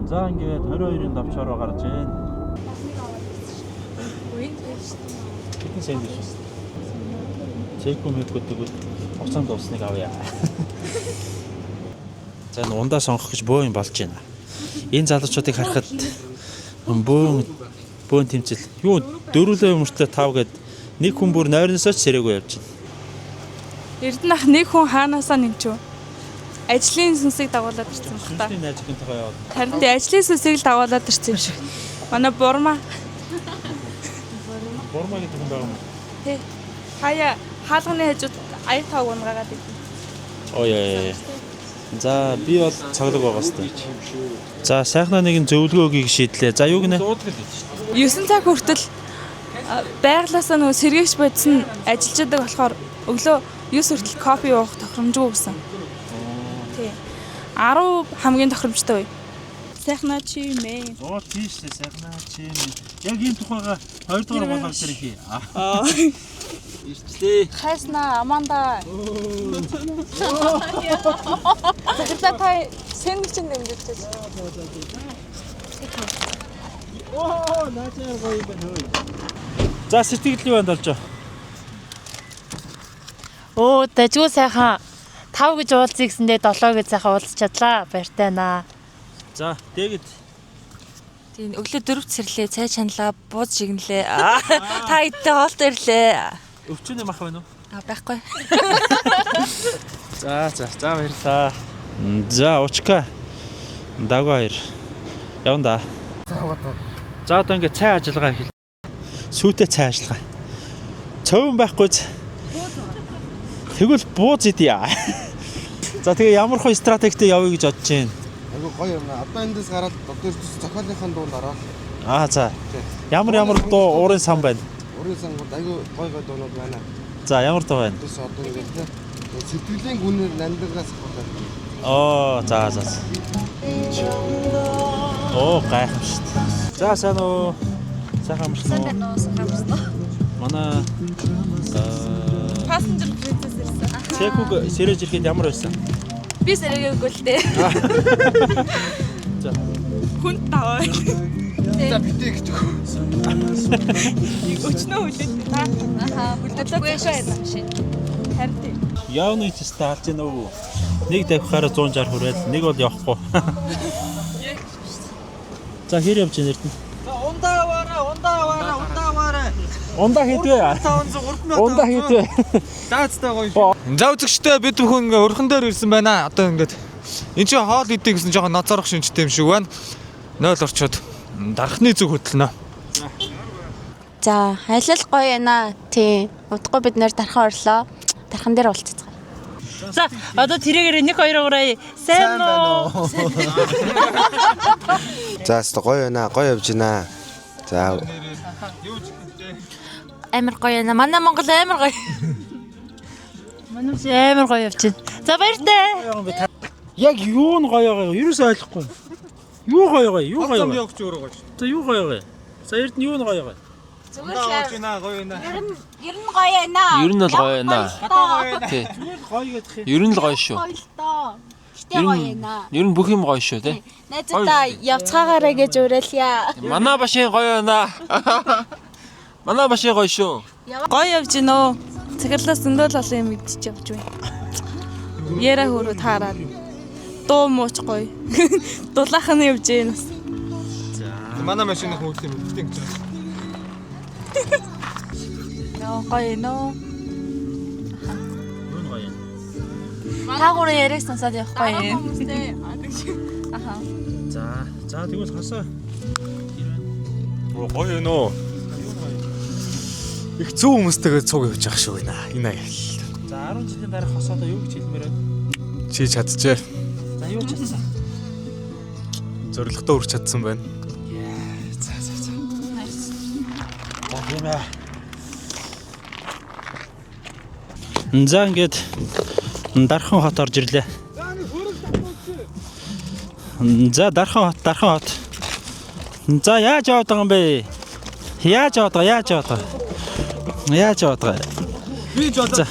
За ингээд 22-ын давчаар гарч ийн. Хэдэн сайн биш. Чеком хийгддэг уцаан дуусныг авъя. За ундаа сонгох гэж бөө юм болж байна. Энэ залуучуудыг харахад бөөн тэмцэл. Юу дөрвөлөө өмөртөө 5 гээд нэг хүн бүр нойрносоо ч сэрээгүй явж байна. Эрдэнэх нэг хүн хаанаасаа нэмчүү. Ажлын сүнсийг дагуулад ирсэн баг та. Ажлын найзынхаа яваад. Харин ажлын сүнсийг дагуулад ирсэн юм шиг. Манай Бурма. Бурма гэдэг хүн байгаа юм. Тэ. Хаяа хаалганы хажууд аяг тааг унгаагаад идэв. Ой. За би бол цаглаг байгаа сте. За сайхнаа нэгэн зөвлөгөө өгье шийдлээ. За юу гинэ? 9 цаг хүртэл байглаасаа нөгөө сэргийгч бодсон ажиллаж байгаа болохоор өглөө 9 хүртэл кофе уух тохиромжгүй гэсэн. Тий. 10 хамгийн тохиромжтой үе. Сайхнаа чи мэ. Оо тийш лээ сайхнаа чи мэ. Яг ийм тухайга 2 дугаар болгох зэрэг хий. Ирчлээ. Хайснаа Аманда. За тай сэндвич нэмж өгч. Оо наачаар гоё байна хөөе. За сэтгэл юу байна болж? Оо дажгүй сайхан 5 гэж уулзъя гэсэндээ 7 гэж сайхан уулзч чадлаа. Баяртай наа. За тэгээд тийм өглөө 4-т сэрлээ, цай чаналаа, бууз шигнэлээ. Та идтэй хоолтой ирлээ. өвчнөө мах байна уу? Байхгүй. За баярлаа. За учка. Дагуу хоёр. Явна да. За одоо ингээд цай ажиллагаа хэл. Сүйтэй цай ажиллагаа. Цовн байхгүй. Тэгвэл бууз идья. За тэгээ ямар хөө стратегтэй явъя гэж бодож байна. Айгу гоё юм аа. Одоо эндээс гараад одоо зохиолынхаа дуунд ороод. За. Ямар дуу уурын сан байна. Уурын сангууд айгу гоё дуунууд байна. За ямар дуу байна? Тэс одоо ингээд те. Сэтгэлийн гүнээр нандагаас болоод. Оо за. Оо гайхамшигт. За сайн уу? Сайхан амарсан уу? Манай Passenger princess ирсэн. Чекуг сэрэж ирэхэд ямар байсан? Би сэрээгүй л дээ. За. Хүнд таваа. За битээ гэдэг. Өчнөө хүлээсэн та. Хүлээхгүй шээ машин. Харин Явны старт гэнэ үү? Нэг давхаараа 160 хүрээл, нэг бол явахгүй. За хэр явж байна эрдэнэ? Ундаа хийдвэ. Ундаа хийдвэ. Заацтай гоё. За үзэгчтэй бид бүхэн ингээ өрхөн дээр ирсэн байна. Одоо ингээд эн чинь хоол идэх гэсэн жоохон ноцорох шинжтэй юм шиг байна. 0 орчоод дарахны зүг хөдлөнө. За, алил гоё байна. Тий. Удахгүй бид нэр дархан орлоо. Дархан дээр уулзцгаа. За одоо тэрийгээр 1 2 3 сайн уу? За өстө гоё байна. Гоё явж байна. За. Амар гоё яана. Манай Монгол амар гоё. Манайс амар гоё явж байна. За баяртай. Яг юу нь гоё байгаа юу? Ерөөсөө ойлгохгүй. Юу гоё гоё? Юу гоё? Явж өөрөө гоё. За юу гоё гоё? За эрдэнэ юу нь гоё гоё? Явж байна гоё байна. Ер нь гоё байна. Ер нь л гоё байна. Тий. Зүгээр гоё гэдэг юм. Ер нь л гоё шүү. Гоё л доо. Гэтэ гоё байна. Ер нь бүх юм гоё шүү, тий. Найзуудаа явцгаагаараа гэж уриалъя. Манай башийн гоё байна. Манай башийн гоё шүү. гоё явж гинөө. Цаглаас зөндөл олон юм идчих явж байна. Яра хөрөө таараад. Дуу мууч гоё. Дулаахан явж байна бас. Манай машины хөвөлт юм битээ гэж байна. Нөө гоё нөө. Юу нь гоё юм? Та гурав яриаг сонсоод явахгүй юм. За тэгвэл хасаа. Гоё юм уу? Их зүү хүмүүстэйгээ цуг явж явах шүү байна. Энэ аял. За 10 жилийн дараах хосоодоо юу гэж хэлмээр байна? Чи чадчихэ. За юу ч чадсан. Зорилготой хүрч чадсан байна. За. Тийм ээ. За ингээд Дархан хот орж ирлээ. За Дархан хот. За яаж яваад байгаа юм бэ? Яаж яваад байгаа? Би ч одоо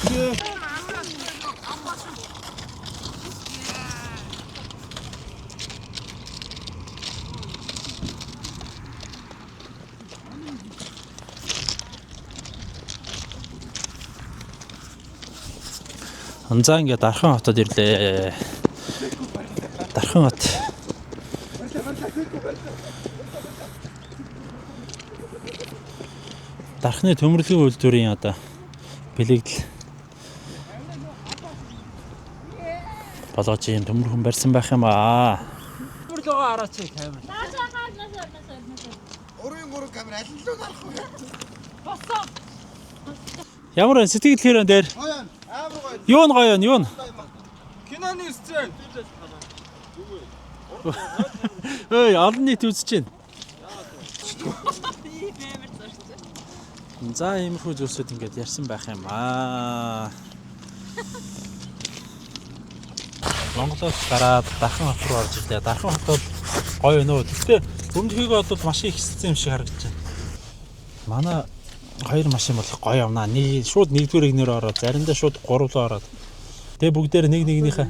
За ингээд Дархан хотод ирлээ. Дархан хот. Дархны төмөрлөгийн үйлдвэрийн одоо бэлэгдэл болгож юм төмөрхөн барьсан байх юм аа. Төмөрлөгөө хараач камер. Өрийн гурав камер аль нь л харах вэ? Ямар сэтгэл хэрэн дээр? Гоё амар гоё. Юу нь гоё юу нь? Киноны сцен. Ой, олон нийт үзэж байна. За иймэрхүү зүйлсүүд ингээд ярьсан байх юм аа. Монголоос гараад Дархан хот руу орж ирлээ. Дархан хот бол гоё нөө. Гэхдээ өмнөхийг бол машин ихссэн юм шиг харагдаж байна. Манай хоёр машин бол гоё явнаа. Нэг шууд нэгдүгээр игнээр ороод, заримдаа шууд гурав руу ороод. Тэгээ бүгдээр нэг нэгнийхээ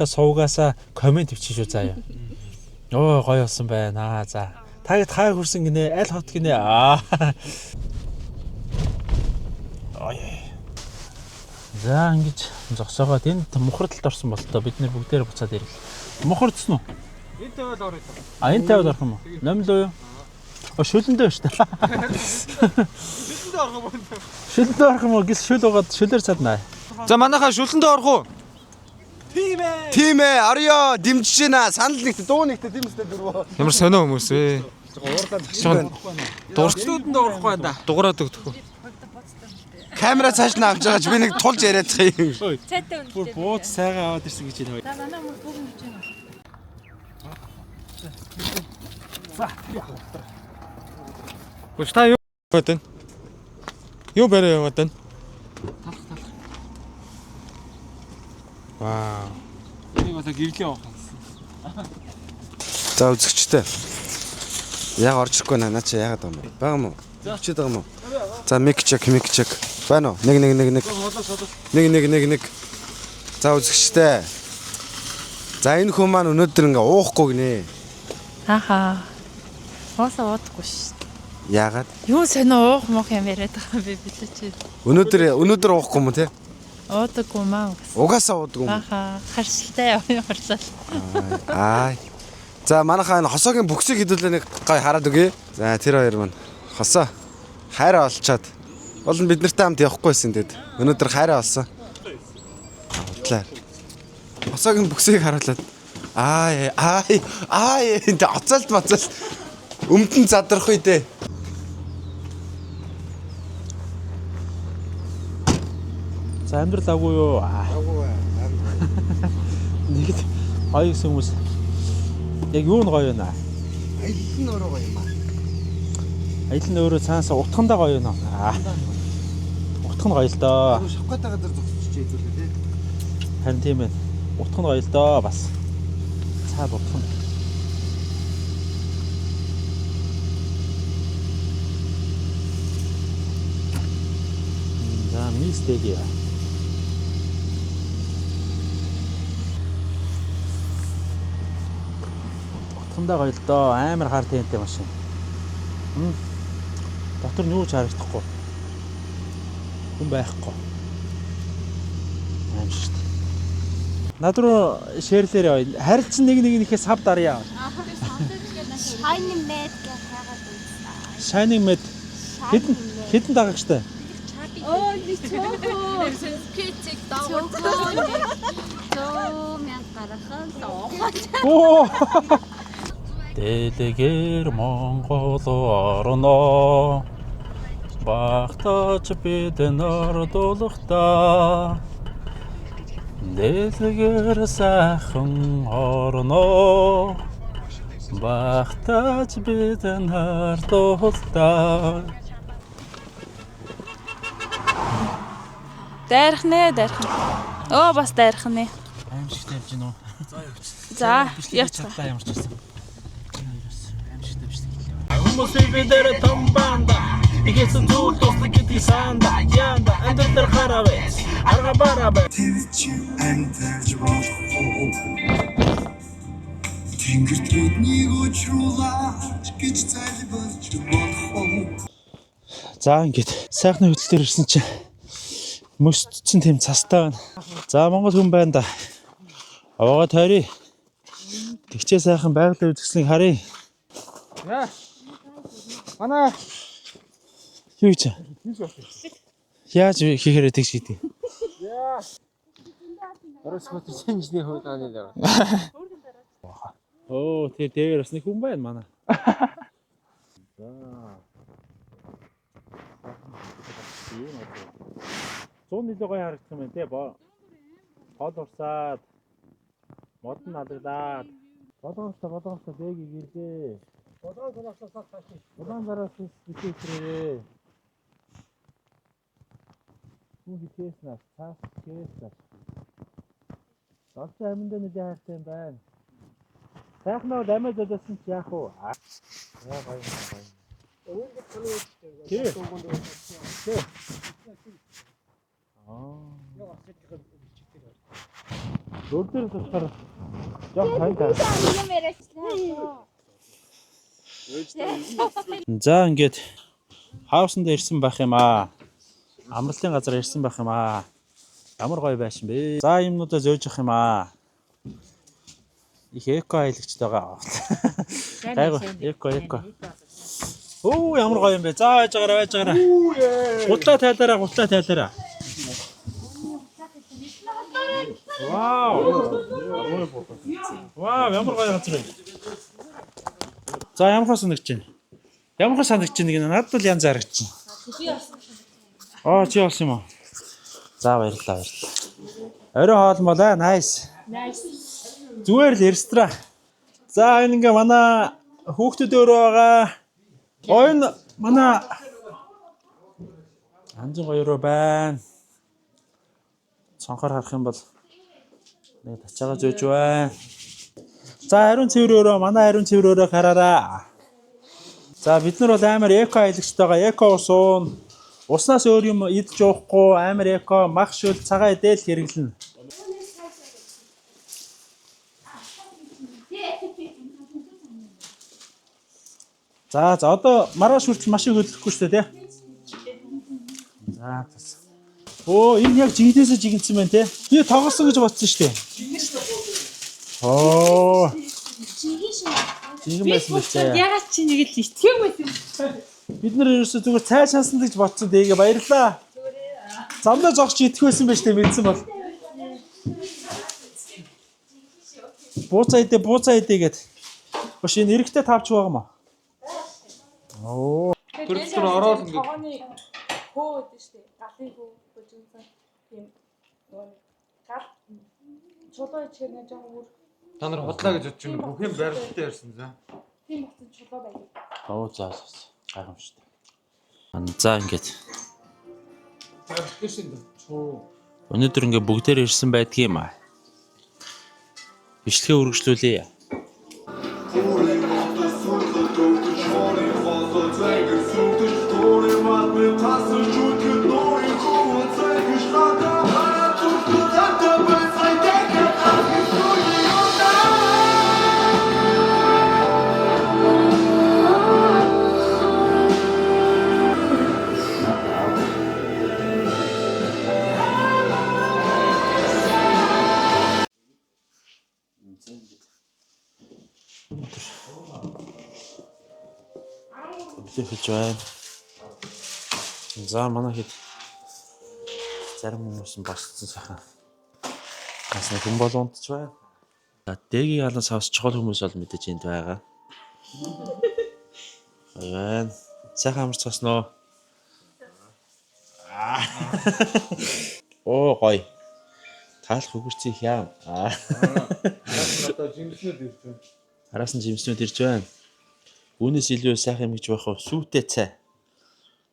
сувгаасаа комент өвчих шүү заяа. Оо гоё болсон байна. За. Тагд хаа хүрсэн гинэ? Аль хот гинэ? Ой. За ингэж зогсоогоод энд мухардалд орсон болтоо бид нэр бүгдээр буцаад ирэх. Мухардсан уу? Энд тавиад орё. Энд тавиад орох юм уу? Номлоо юу? Шүлэндээ шүү дээ. Шүлэндээ орох юм байна. Шүлэндээ орох юм уу? Гис шүл угаад шүлээр цаднаа. За манайхаа шүлэндээ орох уу? Тийм ээ, орё дэмжиж байна. Санал нэгт дуу нэгт тийм үстэй дөрвөө. Ямар сонио хүмүүс вэ? Дурчлууданд орохгүй байна да. Дугаараад өгдөх үү? Камера цааш нь авч байгаач би нэг тулж яриад байгаа юм. Цайтай Бүр бууз сайгаа аваад ирсэн гэж байна. За манай хүмүүс бүгд гэж байна. Гүш та юу яваад байна? Юу барай яваад байна? Талах. Вау. Энийг болоо гэрлээ явах юм. За үзэгчтэй. Яг орж ирэхгүй наа чи яагаад байгаа юм бэ? Бага мó? Өчөд байгаа мó? За мик чек. Байна уу? Нэг. За үзэгчтэй. За энэ хүн маань өнөөдөр ингээ уухгүй гинэ. Ахаа. Хоосоо уудахгүй ш. Яагаад? Юу сонио уух мох юм яриад байгаа би билээ чи. Өнөөдөр уухгүй юм те? Уудаггүй маа. Угаасаа уудгүй юм. Ахаа. Харшилтай яварлаа. Аа. За манайхаа энэ хосоогийн бүксийг хэдүүлээ нэг гой хараад өгье. За тэр хоёр маань хосоо хайраа олчоод бол бид нартай хамт явахгүйсэн тэгэд өнөөдөр хайраа олсон. Утлаа. Хосоогийн бүксийг харуулад энэ оцолт өмдөн задрах үе дээ. За амьдрал агуу юу? Нэг гоё гэсэн хүмүүс. Яг юу нь гоё вэ? Аялал нь өөрөө гоё юм аа. Аялал нь өөрөө цаанасаа утхандаа гоё вэ? Утх нь гоё л доо. Шавхатаа газар зогсож чийзүүлээ тий. Харин тийм ээ. Утх нь гоё л доо бас. Цаад утх нь. За мистэг яа. Утхандаа гоё л доо. Амар хар тэнтэй машин. Дотор нь юу ч харагдахгүй. Хүн байхгүй. Аим шүү дээ. Над руу шеэрлэр яваа. Харин ч нэгнийхээ сав дарья. Shining Med гэх хайгаад үзсэн. Shining Med хитэн дагагчтай. Оо би чөөхөө. Скетчик даавал. Тоо мяд гарахан тоо. Оо. Дэлгэр Монгол орно. Багтаач бид нордуулахта. Дэлгэр сайхан орно. Багтаач бид нордуулахта. Дайрах нэ. Оо бас дайрах нэ. Аимшигтай явж гинөө. За явж та. Ямар ч байсан. Аимшигтай биш тийм. Хүмүүсийн бидээр том банда. Ихэсэн зүйл туслах гэдэг санда. Янда андэр харавэ. Арга барабэ. Тэнгэрт бидний өчрүүлж гэж залбирч болох. За ингээд сайхны хөдөлтөр ирсэн чинь мөсцсөн тийм цастай байна. За Монгол хүн байна да. Аваа тойрё. Тэгчээ сайхан байгалийн үзэсгэлэнг харъя. Яа. Манай Юу ч. Яаж хийхээр тэгш хийдэг. Орос хотын шинжний хуулианы дараа. Оо тэр дээр бас нэг хүн байна манай. За. Зүүн нэлээ гоё харагдсан байна те. Хол урсаад мод нь алагдаад. Болгоостой дэг ирлээ. Улаан зараас үсчихрээ. Хүн хийснээс цаас хийснээс. Долтой аминд нэг хайртай юм байна. Сайхан уу дамиа зодсон ч яах вэ? Яа гоё. Тий. Өөртөө болохоор яг хайгаа. За ингээд хаусанд ирсэн байх юм аа. Амралтын газар ирсэн байх юм аа. Ямар гоё байшин бэ? За юмнуудаа зөөж явах юм аа. Их эко аялагчтай байгаа. Гайгүй эко. Оо ямар гоё юм бэ? За байж байгаараа. Гутлаа тайлаараа. Вау, ямар гоё газар вэ? За ямар санагдаж байна? Ямар санагдаж байна гэнэ? Надад л янз харагдаж байна. Оо чи болсон юм уу? За баярлалаа. Орой хоолмол аа, nice. Зүгээр л ресторан. За энэ ингээ манай хүүхдүүд өөрөө байгаа. Ойн манай анзын гоёроо байна. Цонхоор харах юм бол нэг тачаага зөөж байна. За ариун цэврөөрөө хараараа. За бид нар бол амар эко аялагчтайгаа эко уусуун. Уснаас өөр юм идж уухгүй амар эко мах шүл цагаан эдэл хэрэглэнэ. За одоо маргааш хүртэл машин хөдлөхгүй шүү дээ, тий. За. Оо энэ яг жигнэсээ жигнэсэн байна те. Би тоглосон гэж бодсон шүү дээ. Оо. Жигнэс байсан. Ягаад чи нэг л итгэв байсан. Бид нар ерөөсөө зүгээр цай шансан гэж бодсон дэгээ баярлаа. Замдаа зогч идэх байсан байж тээ мэдсэн бол. Бууцаа идэ гэд. Гош энэ эрэхтэй тавч байгаа мó. Оо. төрөлтөр ороод ингэ. Хөө гэдэг шүү дээ. Галын хөө бүжинсэн тийм гал чулуу ичгээр нэг жоохон үр. Та нар худлаа гэж бодож байна. Бүх юм байралтай ярьсан за. Тийм болсон чулуу байдаг. Оо за. Гайхамшигтай. За ингээд. Өнөөдөр ингээ бүгдээр ирсэн байдгийм аа. Бичлэгээ үргэлжлүүлье. Хэлж байна. За манай хэд зарим хүмүүс нь босцсон сайхан. Бас нэг хүн болгондч байна. Дэгийн алан савс чухал хүмүүс бол мэдээж энд байгаа. Аян сайхан амарцгасноо. Оо гоё. Таалах өгөрцөн их яам. Араас нь жимснүүд ирж байна. Үүнээс илүү сайхан юм гэж байх уу? Сүйтэй цай.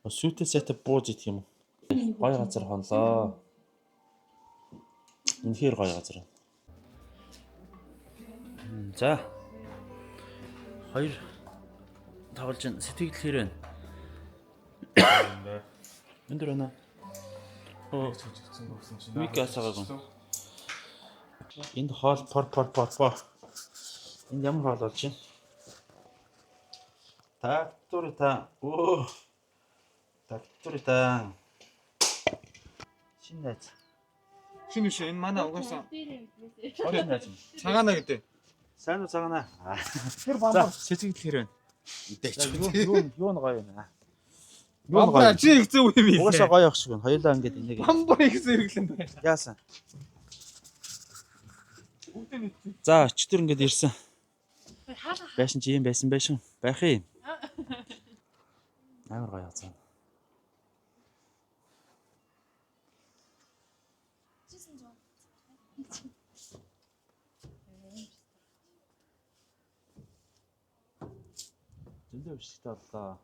Сүйтэй цайтай бууз идэх юм уу? Гоё газар хонлоо. Үнэхээр гоё газар. За. Хоёр тавлж сэтгэл хэр вэ? Өндөр байна. Оо. Микас агаагүй. Энд хоол пор. Энд ямар хоол болж байна? Тактурита. Оо. Тактурита. Шинэ найз. Шинэ биш энэ манай угаасаа Шинэ найз. цагаана гэдэг. Сайн уу цагаана. Тэр бамбар Цэцэгдэл хэр байна? Юу нь гоё байна. бамбар чи их зөв юм ийм. Угаасаа гоё ах шиг байна. Хоёулаа ингэж энийг. Бамбар их зэрэглэн байна. Яасан. За өчтөр ингэж ирсэн. Байшин чи юм байсан байшин. Байх юм. Амар гоё цаа. Зөндөө биш талаа.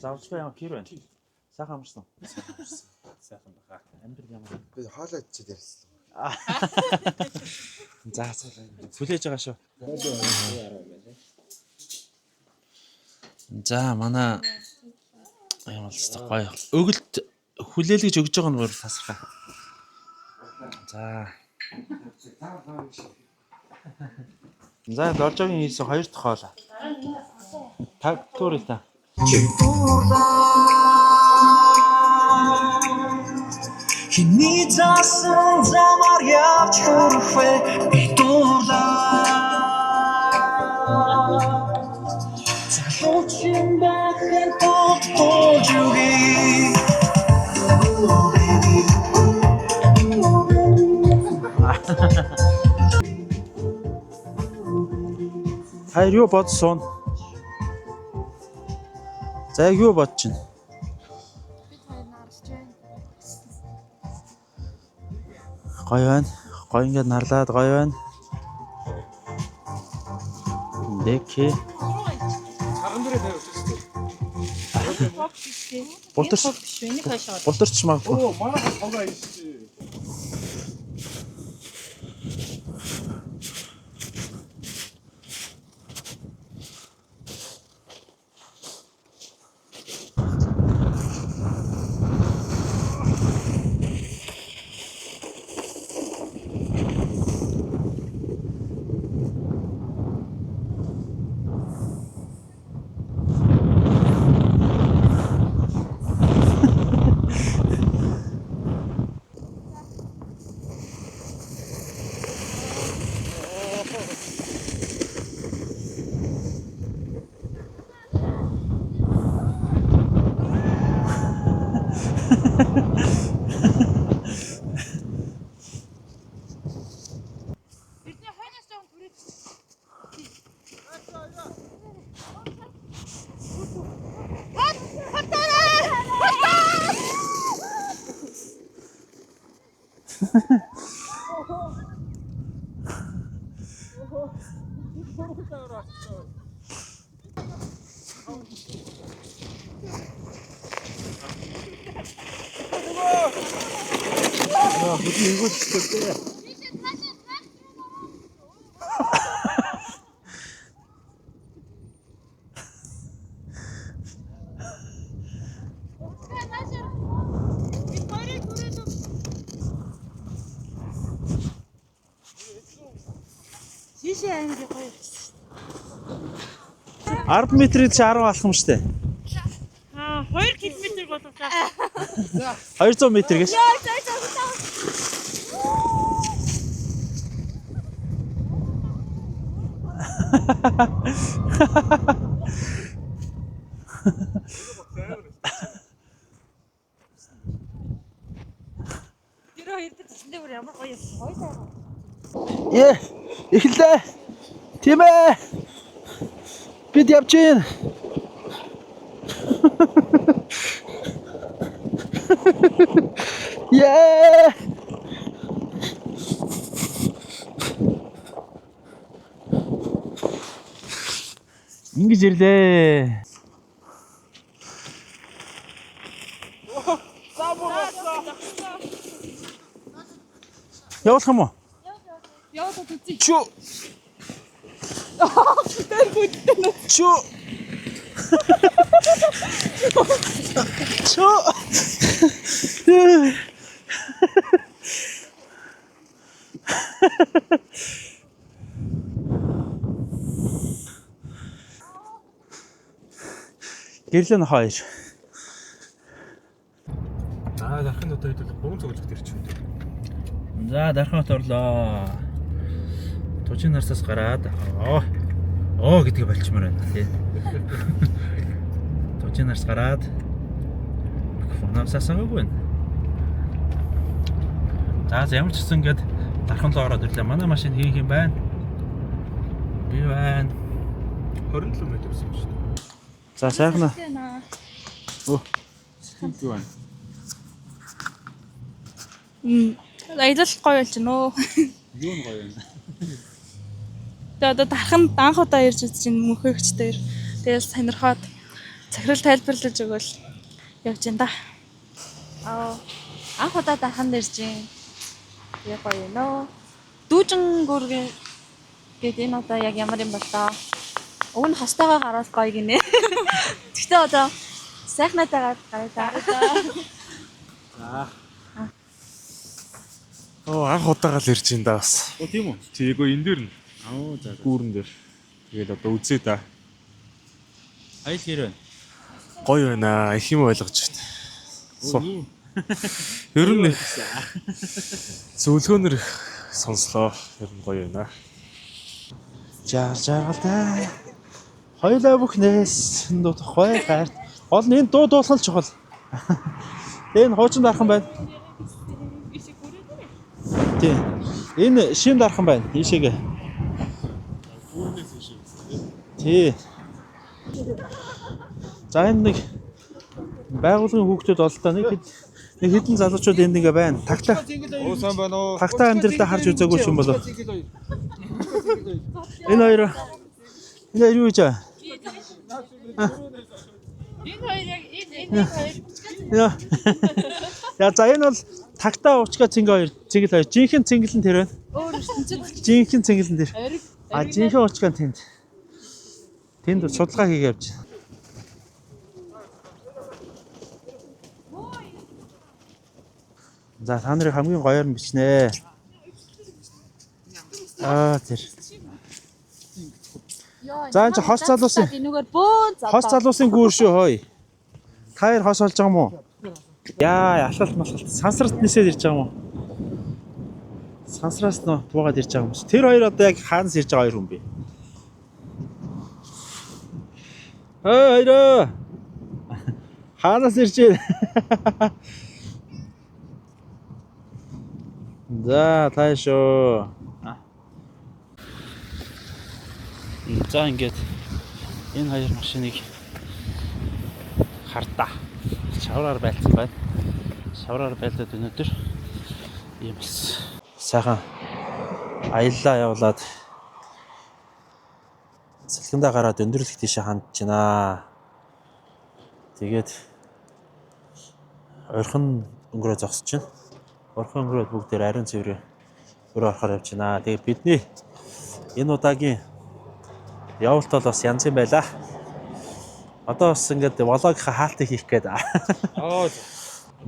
Завчгаа ямар хэр байна? Сайхан амарсан. Сайхан баха. Амбэр ямар. Би хоолой идчихэд ярьсан. За хүлээж байгаа шүү. За манай ямар л хэвээр гоё. Өгөлт хүлээлгэж өгж байгаа нь бүр тасархаа. За. За Доржогийн хийсэн 2 дахь хоол. Таг туурай та. Хиний засан замаар явж хүрвэ би дуурлаа. Залуучин байхын тулд болж үгүй. Хайр юу бодсон? За яг юу бодож байна? Гоё байна. Гоё ингээд нарлаад гоё байна. Дэки. Цагаан дээрээ тавьж Бултарч. Бултарч магадгүй. Оо манай хогоо ийш чи. Тийшээ амир гоё. 10 метрийг чи 10 алах юм штэ. 2 км болуулаа. 200 м гэж. Тэр хоёр төсөндөө бүр ямар гоё юм. Гоё сайхан. Эхлээ. Тийм ээ. Бид явж гин. Яа! Ингэж ирлээ. Явуулах юм уу? Яваад үзье. Чу. Чу. Чу. Гэрлэн хоёр. За дархант орлоо. Тужийн нарсаас гараад оо гэдгийг болчмоор байна тий. Тужийн нарс гараад микрофоноос асаагүй байна. За ямар ч гэсэн ингээд дархан руу ороод ирлээ. Манай машин хийх юм байна. Би байна. 27 м гэсэн шүү дээ. За сайхан аа. Оо. Юу байна? Аялал гоё болж байна оо. Юу нь гоё байна? Тэгээ одоо дархан анх удаа ирж үзэж байна мөнхөгчдөр. Тэгэл сонирхоод захирал тайлбарлаж өгөөл явж байна да. Анх удаа дархан ирж байна. Тэгээ гоё юм нөө. Дүүжин гүргээ гээд энэ одоо яг ямар юм бол тоо. Уг нь хостойгоо гарвал гоё гинэ. Гэхдээ одоо сайхнатайгаар гараа та. За. Анх удаага л ирж ин да бас. Тийм үү? Тийгөө энэ дээр нь. За. Гүүрэн дээр. Тэгээд одоо үзээ да. Аял хэр байна? Гоё байна. Их юм ойлгож байна. Ер нь зөвлөгөөнөр их сонслоо. Ер нь гоё байна. Жаргалтай. Хоёлаа бүхнээс тухай хайрт. Гол нь энэ дуу дуулах чухал. Энэ хуучин дархан байна. Тийм. Энэ шин дархан байна. Ийшээгээ. Тий. За энэ нэг байгууллагын хүүхдүүд олдоо нэг хэдэн залуучууд энд ингээ байна. Тагтаа. Оо сайн байна уу? Тагтаа амьдралдаа харж үзээгүй юм болов. Энэ хоёр юу гэж аа? Энэ хоёр яг энэ хоёр. Яа за энэ бол тагтаа уучгаа цэнгэл хоёр. Жинхэнэ цэнгэл нь тэр байна. Жинхэнэ цэнгэл нь тэр. Жинхэнэ уучгаа нь тэнд. Тэнд судалгаа хийгээ явж. За та нарыг хамгийн гоёор нь бичнэ. Тэр. За энэ хос залуусын. Хос залуусын гүүр шүү хөөе. Та хоёр хос олж байгаа юм уу? Яа, алхалт малхалт. Сансарт нисээд ирж байгаа юм уу? Сансраас нөө буугаад ирж байгаа юм шиг. Тэр хоёр одоо яг хаанаас ирж байгаа хоёр хүн бэ? Хайраа. Хаанаас ирж байна? За таашоо. За ингээд энэ хоёр машиныг хардаа шавраар байлцсан байна. Шавраар байлдаад өнөөдөр ийм бас сайхан аяллаа явуулаад цэлгэндээ гараад өндөрлөх тийшээ хандж байна. Тэгээд орхон өнгөрөө зогсож байна. Орхон өнгөрөөд бүгдээр ариун цэврээ өрөө орохоор явж байна. Тэгээд бидний энэ удаагийн явалт бол бас янз юм байла. Одоо бас ингээд влогийнхаа хаалтыг хийх гээд.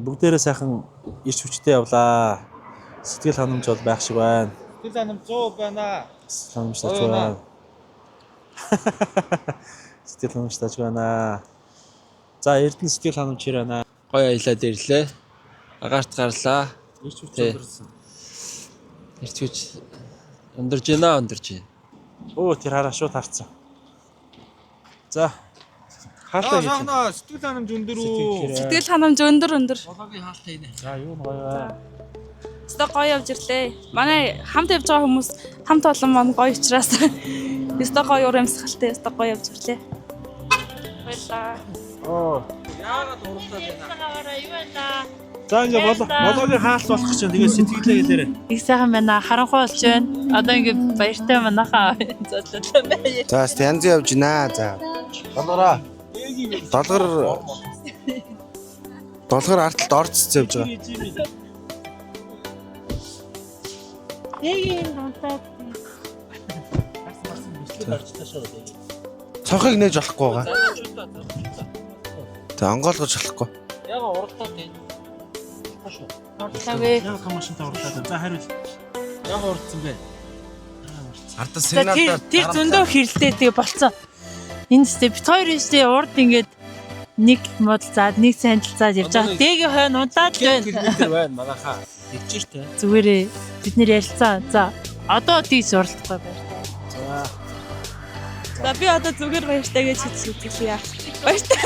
Бүгдээрээ сайхан ирч хүчтэй явлаа. Сэтгэл ханамж бол байх шиг байна. Сэтгэл ханамж 100 байна. Сэтгэл ханамж тааж байна. Сэтгэл ханамж тааж байна. За Эрдэнэ сэтгэл ханамж хэр байна. Гоё аялаад ирлээ. Агаарт гарлаа. Ирч хүч өндөрсөн. Ирч хүч өндөрж байна. Оо тэр хараа шууд харцсан. За. Хаалта хийж. Шахна сэтгэл ханамж өндөр үү? Сэтгэл ханамж өндөр. Вологийн хаалтаийнэ. За юу нь гоё вэ? Өстө гоё явж ирлээ. Манай хамт явж байгаа хүмүүс хамт олон маань гоё учраас өстө гоё урамсгалтай өстө гоё явж ирлээ. Баярлаа. Оо. Яагаад уралдаад байна? За ингээ вологийн хаалт болох гэж байна. Тэгээ сэтгэлээ хэлээрэй. Их сайхан байна. Харанхуй болж байна. Одоо ингээ баяртай манайхаа зодлоо байна. За янз явж гинэ. За. Долгороо. Долгор арталт орцсон явж байгаа. Эгийн хамтаа Цонхыг нээж болохгүй байгаа. Тэг онгоолгож болохгүй. Яга уралдаад байна. Яг машинтай урлаад. За хариул. Яг урдсан бэ. Ардаа сигналдаа тэр зөндөө хэрэлдээ тэгээ болцсон. Энэ сте бит хоёр сте урд ингээд нэг модал заад нэг сандал заад явж байгаа. Дэгийн хойно удаад байна. Километр байна манайхаа. Тэгчэртэй. Зүгээрээ бид нэр ярилцаа. За одоо тийш уралдахгүй байна. За. За би одоо зүгээр баяртай гэж хэлчихье яах. Баяртай.